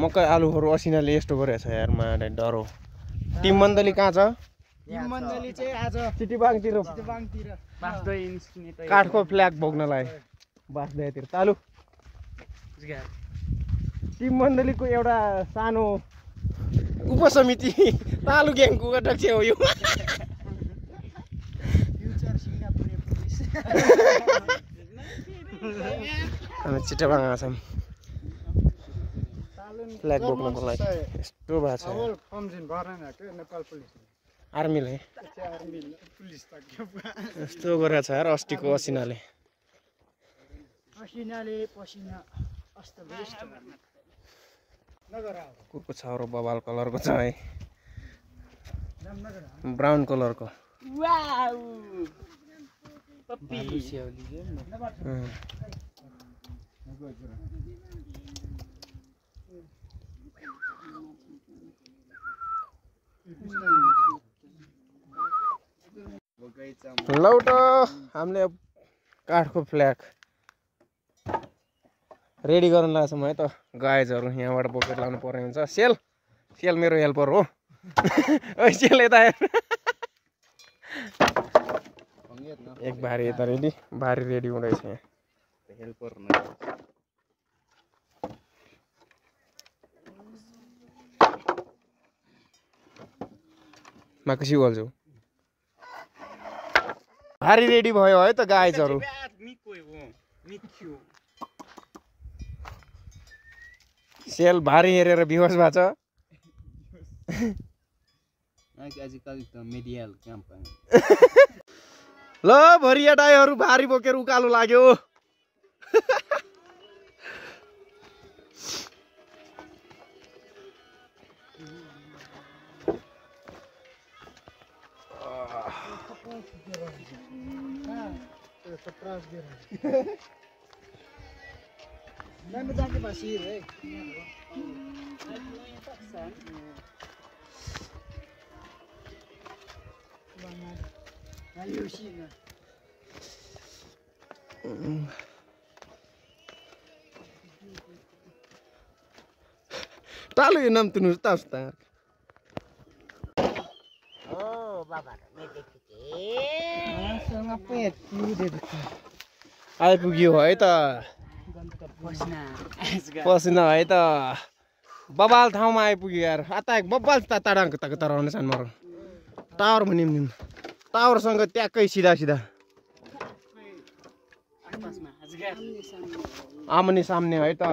मकै आलुहरू असिनाले यस्तो गरेछ यार मारे डरो टिम मण्डली कहाँ छ टिम मण्डली चाहिँ आज चिटिबाङतिर बास्दै निस्किने त काठको फ्ल्याग बोक्नलाई बास्दैतिर तालु टिम मण्डलीको एउटा सानो उपसमिति तालु ग्याङको अध्यक्ष हो यो फ्युचर सिङ्गापुरे पुलिस हामी चिटिबाङ आछौँ फ्ल्याग बोक्नको लागि यस्तो भएको छ नेपाल पुलिस आर्मीले पुलिस यस्तो गरेको छ यार अस्तिको असिनाले पसिना अस्त वेस्ट कुकुरको छाउरो बबाल कलरको छ है ब्राउन कलरको लौट हामीले काठको फ्ल्याग रेडी गर्न लाग्छौँ है त गाइजहरू यहाँबाट बोकेर लानु पर्ने हुन्छ सेल मेरो हेल्पर हो सेल यता एक भारी यता रेडी भारी रेडी हुँदैछ यहाँ हेल्पर माकुसी बोल्छु भारी रेडी भयो है त गाइजहरू सेल भारी हेरेर बिहोस भएको छ ल भरिया डाइहरू भारी बोकेर उकालो लाग्यो Talu yung nam tunus tas tangar. Oh, baba, medek आइपुग्यो है त पसिना है त बबाल ठाउँमा आइपुग्यो यार आता बबाल ताडाङ तराउने छन् मरो टावर भनिम नि टावरसँग ट्याक्कै सिधा आमने सामने है त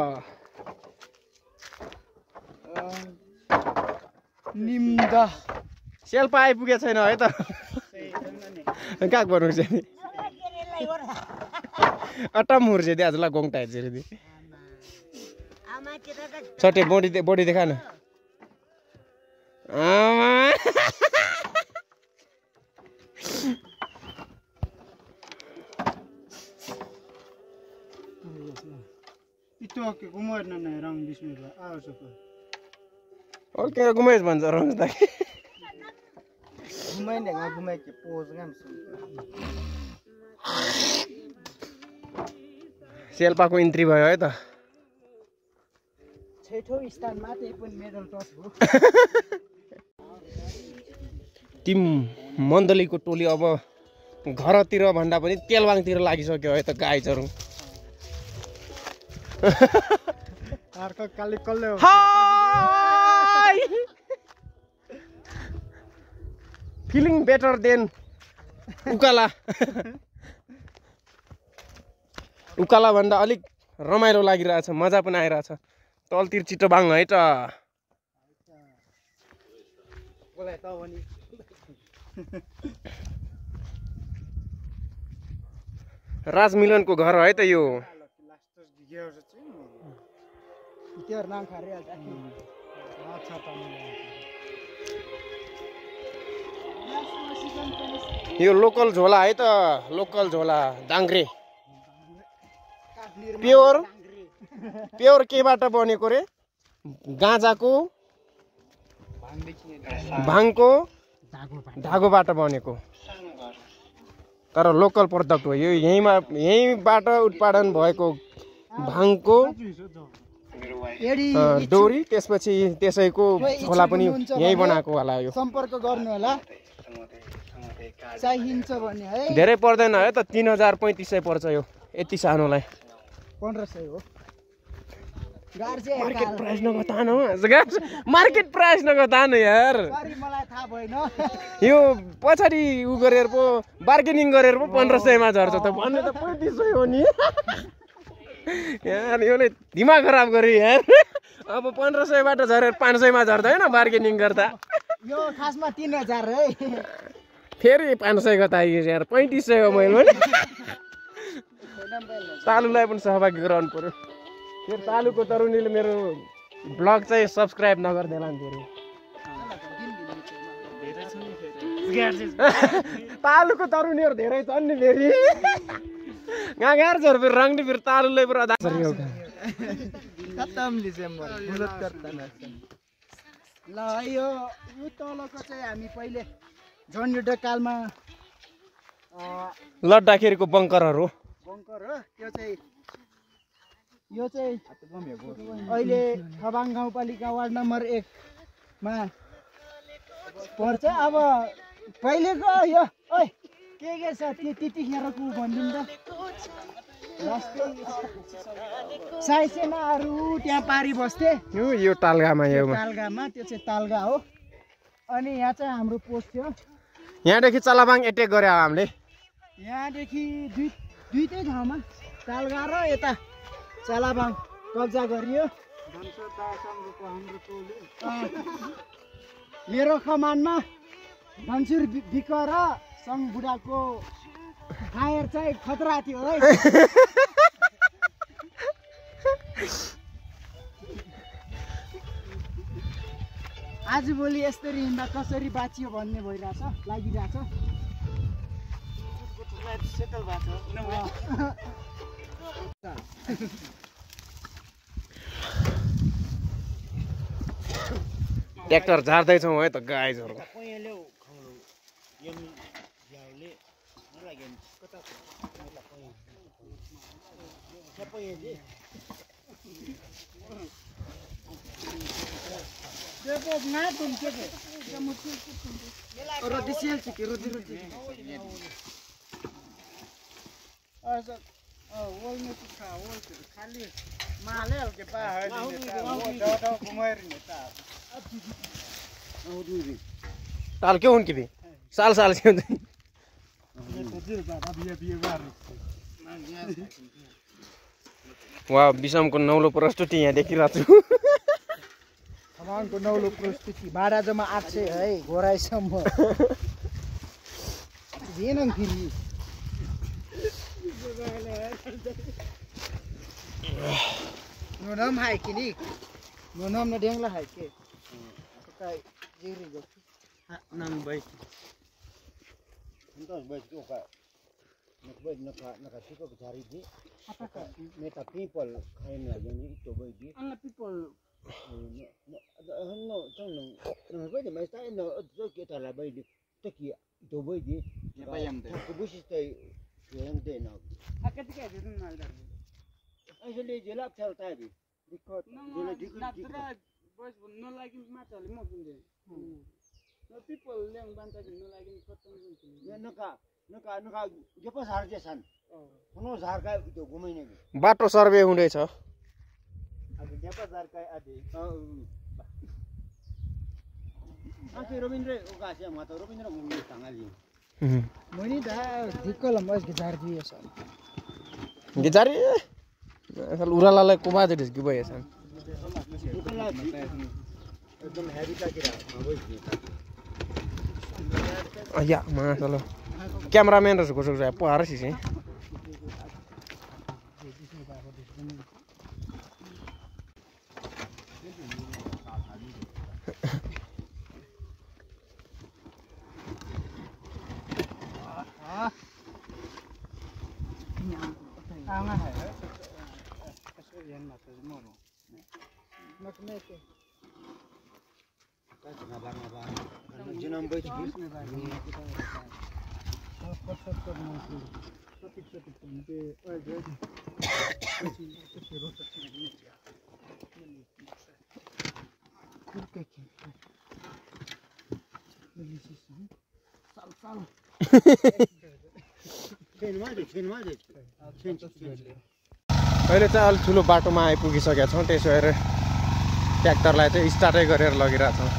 निम्दा सेल्पा आइपुगेको छैन है त काक भन्नु चाहिँ अट्टा मुर्जे दे आजला गोङटा हेर्छ रे छटे बडी देखा न itu oke kumur nana rang bismillah awas apa oke gumes भन्छ रङ त घुमाइ ने घुमाइ के पोज गाम सेल्पाको इन्ट्री भयो है त छैठौं स्थानमा त्यही पनि मेडल टस हो टिम मण्डलीको टोली अब घरतिर भन्दा पनि तेलवाङतिर लागिसक्यो है त गाइजहरु अर्को काली कल्ले हो हाय फिलिङ बेटर देन उकाला उकाला भन्दा अलिक रमाइलो लागिरहेछ मजा पनि आइरहेछ तलतिर चितोबाङ है त बोलाइ त भनी राजमिलनको घर है त यो यो लोकल झोला है त लोकल झोला डाङ्ग्रे प्योर केबाट बनेको रे गाँजाको भाङको धागोबाट बनेको तर लोकल प्रोडक्ट हो यो यहीँबाट उत्पादन भएको भाङको यदि डोरी त्यसपछि त्यसैको झोला पनि यही बनाएको होला यो सम्पर्क गर्नु होला चाहिन्छ भने है धेरै पर्दैन है त 3000-3500 पर्छ यो यति सानोलाई 1500 हो गार्जे मार्केट प्राइस नगतान हो मार्केट प्राइस नगतान यार सरी मलाई थाहा भएन यो पछाडि उ गरेर पो बार्गेनिङ गरेर पो 1500 मा झर्छ त भन्ने त 3500 हो नि यार योले दिमाग खराब गरे यार अब 1500 बाट झरेर 500 मा झर्दैन बार्गेनिङ गर्दा यो खासमा 3000 है फेरि 500 गताइयो यार 3500 हो मैले पनि तालुलाई पनि सहभागी गराउनु पर्यो फेरि तालुको तरुनीले मेरो ब्लग चाहिँ सब्स्क्राइब नगर्देला नि फेरि तालुको तरुनीहरू धेरै छन् नि फेरि गाँगार झर फेरि रङ्गली फेरि तालुलाई पुरा खत्तम डिसेम्बर बुलत करता ल यो तलको चाहिँ हामी पहिले जनयुद्ध कालमा लड्डाखेरिको बङ्करहरू बङ्कर हो यो चाहिँ अहिले खबाङ गाउँपालिका वार्ड नम्बर 1 मा पर्छ अब पहिलेको यो ओइ के छ त्यतिखेरको भनिदिउँ त साई सेनाहरू त्यहाँ पारी बस्थे यो तालगामा तालगामा त्यो चाहिँ तालगा हो अनि यहाँ चाहिँ हाम्रो पोस्ट थियो यहाँदेखि चलाबाङ एटेक गरे हामीले यहाँदेखि दुईटै ठाउँमा तालगा र यता चलाबाङ कब्जा गरियो मेरो कमानमा धनसुर बिक र सङ बुढाको फायर चाहिँ खतरा थियो है आजभोलि यसरी हिँड्दा कसरी बाँचियो भन्ने भइरहेछ लागिरहेछ सेटल भएको ट्र्याक्टर झार्दैछौँ है त गाइजहरू ताल के हुन् कि साल साल के हुन्छ वा विषमको नौलो प्रस्तुति यहाँ देखिरहेको छु खबाङको नौलो प्रस्तुति भाडा जम्मा 800 है घोराइसम्म भेन फेरि नोनम है कि नि नोनम न डेंगला है के काय जेरी गो नम भाई Então, mas que o cara, na chico que cari di, meta people, kain la yani ito boy di. Ang people, no, no boy di, mas tayo no, ito kita la boy di, taki ito boy di. Yapayam de. Kubushi tayo, yung de na. Akit ka din na dar. Actually, jelak tayo tayo di. Dikot. No, datra boys no like matter mo kunde. No people yang banta no like kotong kunde. नका जब झार जे छन् कुनो झार का त्यो घुमाइने बाटो survey हुँदैछ अब जब झार का आदि आके रविन्द्र उकासे म त रविन्द्र मुनि सँगाली मनी दा दिक्कल मस गिटार दिए छ गिटार असल उरालालाई कुमा दिस कि भएछ एकदम हेभी का किरा या मासलो क्यामेराम्यान रहेछ कसो छ पहाड सिसे आंगा है ऐसे यन मत मोरो मत में के जनम बैठ गई अहिले चाहिँ अलिक ठुलो बाटोमा आइपुगिसकेका छौँ त्यसो भएर ट्र्याक्टरलाई चाहिँ स्टार्टै गरेर लगिरहेछौँ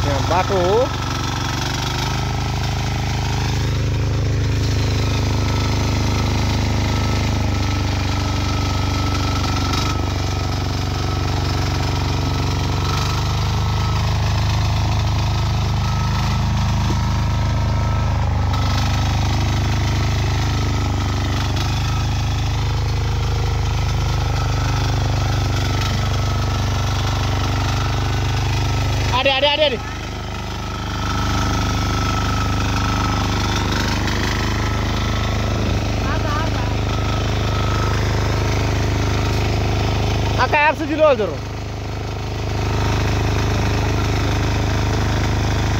यहाँ बाटो हो अरे Acá é de Lodro.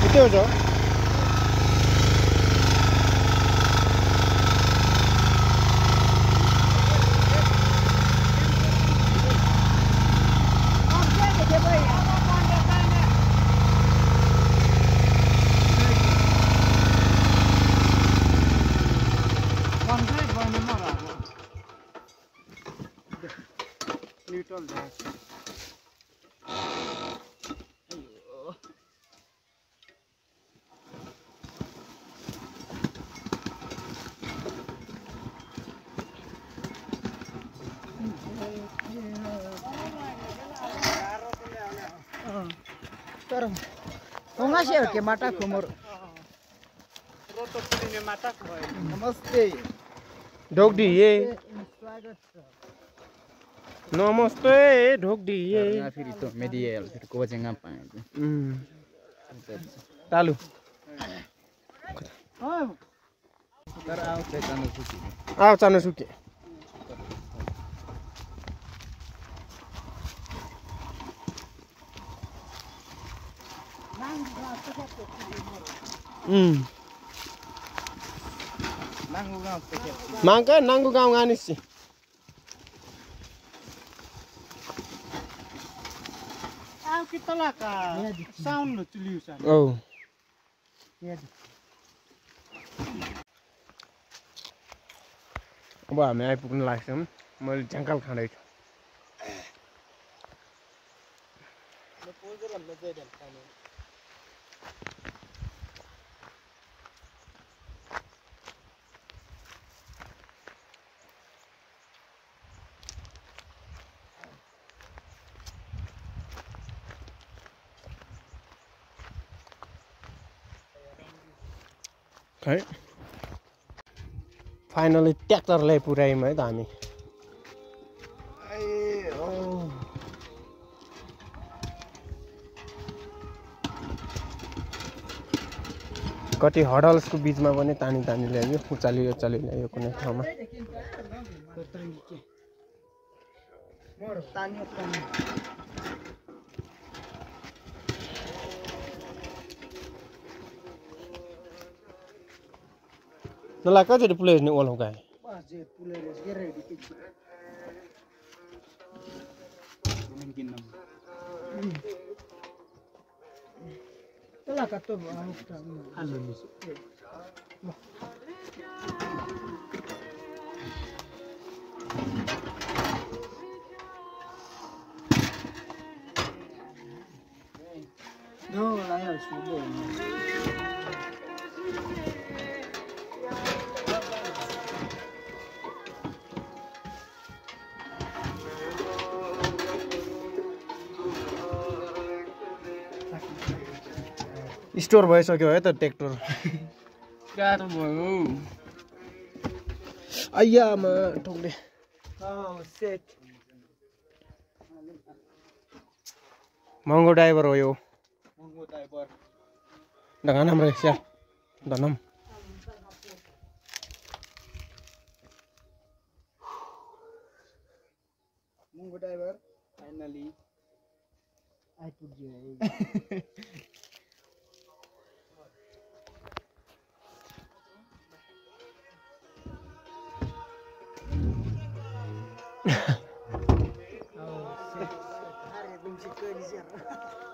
O teu jogo? तर होंगासे के माटा खुमर नमस्ते ढोकडी ये स्वागत छ नमस्ते ढोकडी ये फेरि त मेडियल फेरि कोचेंगा पाए तालु तर आउँछ जानु सुकी आओ चानु सुके नाङ्गु गाउँ पेके मांका नांगु गाउँ गानिसी आउ कि तलाका साउन्ड लो चुलिउ सा औ अब हामी आइपुग्न लाग्छौँ मैले झ्याङ्काल खाँदैछु है फाइनली ट्र्याक्टरलाई पुर्यायौँ है त हामी कति हडल्सको बिचमा पनि तानी तानी ल्यायो उचाली ल्यायो कुनै ठाउँमा Nala ka jadi pulis ni walau kai. तलाका तो no lain sudah स्टोर भइसक्यो है त ट्र्याक्टर गाह्रो भयो आइयामा ठोक्ले सेट महँगो ड्राइभर हो यो mango driver dengan Malaysia tanam mango driver finally आइपुग्यो Bener.